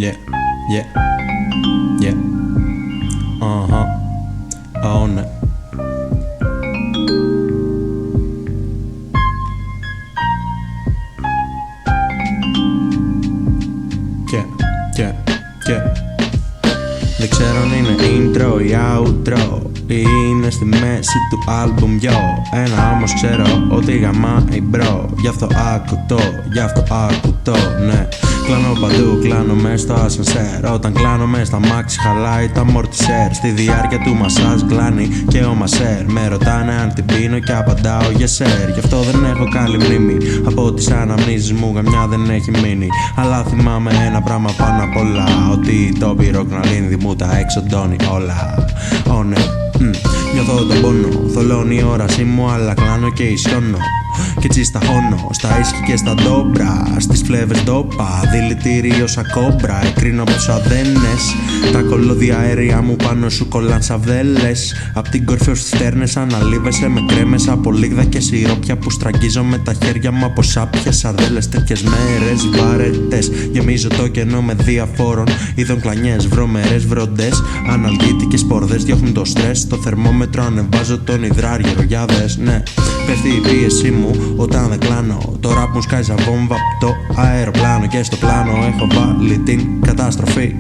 Yeah, yeah, yeah. Oh, ναι. Και δεν ξέρω αν είναι intro ή outro ή είναι στη μέση του άλμπουμ, yo. Ένα όμως ξέρω ότι γαμάει bro. Γι' αυτό άκουτο, ναι. Κλάνω παντού, κλάνω μες στο ασανσέρ. Όταν κλάνω μες στα μάξι χαλάει τα μορτισέρ. Στη διάρκεια του μασάζ κλάνει και ο μασέρ. Με ρωτάνε αν την πίνω και απαντάω yes sir. Γι' αυτό δεν έχω καλή μνήμη. Από τις αναμνήσεις μου καμιά δεν έχει μείνει. Αλλά θυμάμαι ένα πράγμα πάνω απ' όλα, ότι το πυροκναλίνδι μου τα εξοντώνει όλα. Oh, ναι. Νιώθω τον πόνο, θολώνει η όρασή μου, αλλά κλάνω και ισιώνω. Και έτσι σταχώνω στα ίσχυ και στα ντόμπρα, στις φλέβες ντόπα, δηλητήριο σαν κόμπρα. Εκρίνω από τους αδένες, τα κολώδια αέρια μου πάνω σου κολλάν σαν βέλες. Απ' την κορφή ως τις στέρνες αναλύβεσαι με κρέμες από λίγδα και σιρόπια που στραγγίζω με τα χέρια μου από σάπιες σαρδέλες. Τέτοιες μέρες βαρετές γεμίζω το κενό με διαφόρων είδων κλανιές, βρωμερές βροντές, αναλγήτικες πορδές διώχνουν το στρες. Το θερμόμετρο ανεβάζω τον υδράριο, για δες, ναι. Πέφτει η πίεσή μου όταν δεν κλάνω. Το ραπ μου σκάει σαν βόμβα από το αεροπλάνο. Και στο πλάνο έχω βάλει την καταστροφή.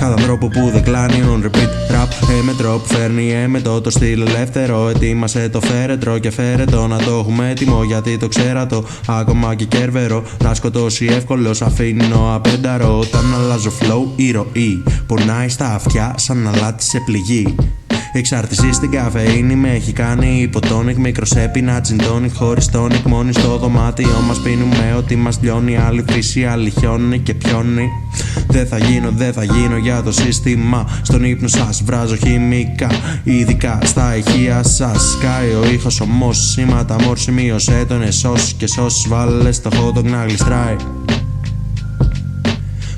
Cada τρόπο που δεν κλάνει on repeat rap. Έμετρο που φέρνει έμετο, το στυλ ελεύθερο. Ετοίμασε το φέρετρο και φέρετο να το έχουμε έτοιμο, γιατί το ξέρατο ακόμα και κέρβερο. Ράσκω τόσοι εύκολος, αφήνω απένταρο. Όταν αλλάζω flow η ροή πονάει στα αυτιά σαν αλάτι σε πληγή. Η εξάρτηση στην καφεΐνη με έχει κάνει υποτόνικ. Μικρός έπινα τζιντόνικ χωρίς τόνικ. Μόνοι στο δωμάτιό μας πίνουμε ό,τι μας λιώνει. Άλλη φύση, άλλη χιόνι και πιόνι. Δεν θα γίνω για το σύστημα. Στον ύπνο σας βράζω χημικά, ειδικά στα ηχεία σας. Σκάει ο ήχος όμως, σήματα μόρ σημείωσε τον εσώσεις και σώσεις. Βάλε στο hot dog να γλιστράει.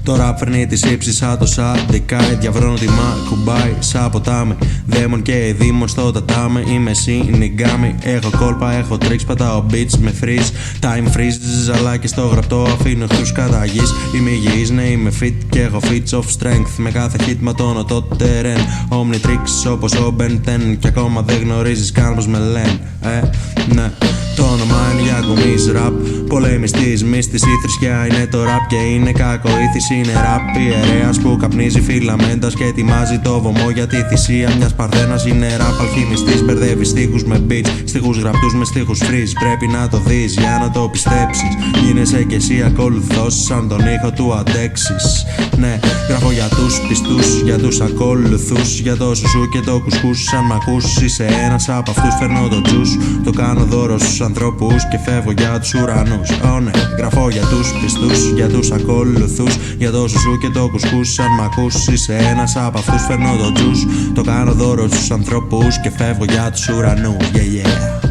Το ραπ φέρνει τις ύψεις σαν το Σαντεκάι. Διαβρώνω τη κουμπάει σαν ποτάμι. Δαίμον και δήμον στο τατάμι. Είμαι συνηγάμι. Έχω κόλπα, έχω τρίξ, πατάω beats με freeze. Time freeze, αλλά και στο γραπτό αφήνω εχθρούς κατά γης. Είμαι υγιής, ναι είμαι fit και έχω fits of strength. Με κάθε hit ματώνω το terrain. Omnitrix όπως ο Ben 10. Κι ακόμα δεν γνωρίζεις καν πως με λένε. Ναι. Το όνομα είναι για κομίς ραπ. Πολεμιστής, μύστης, η θρησκεία είναι το ραπ και είναι κακοήθηση. Είναι ραπ ιερέας που καπνίζει φιλαμέντας και ετοιμάζει το βωμό για τη θυσία μιας παρθένας. Είναι ραπ αλχημιστής, μπερδεύει στίχους με beats, στίχους γραπτούς με στίχους freeze. Πρέπει να το δεις για να το πιστέψεις. Γίνεσαι κι εσύ ακολουθός, σαν τον ήχο του αντέξεις. Ναι, γράφω για τους πιστούς, για τους ακολουθούς, για το σουσού και το κουσκούς. Αν μ' ακούσεις είσαι ένας από αυτούς, φέρνω το τζους. Το κάνω δώρο στους ανθρώπους και φεύγω για τους ουρανούς. Ναι, γράφω για τους πιστούς, για τους ακολουθούς, για το σουσού και το κουσκούς. Αν μ' ακούσεις είσαι ένας από αυτούς, φέρνω το τζους. Το κάνω δώρο στους ανθρώπους και φεύγω για τους ουρανούς. Yeah, yeah.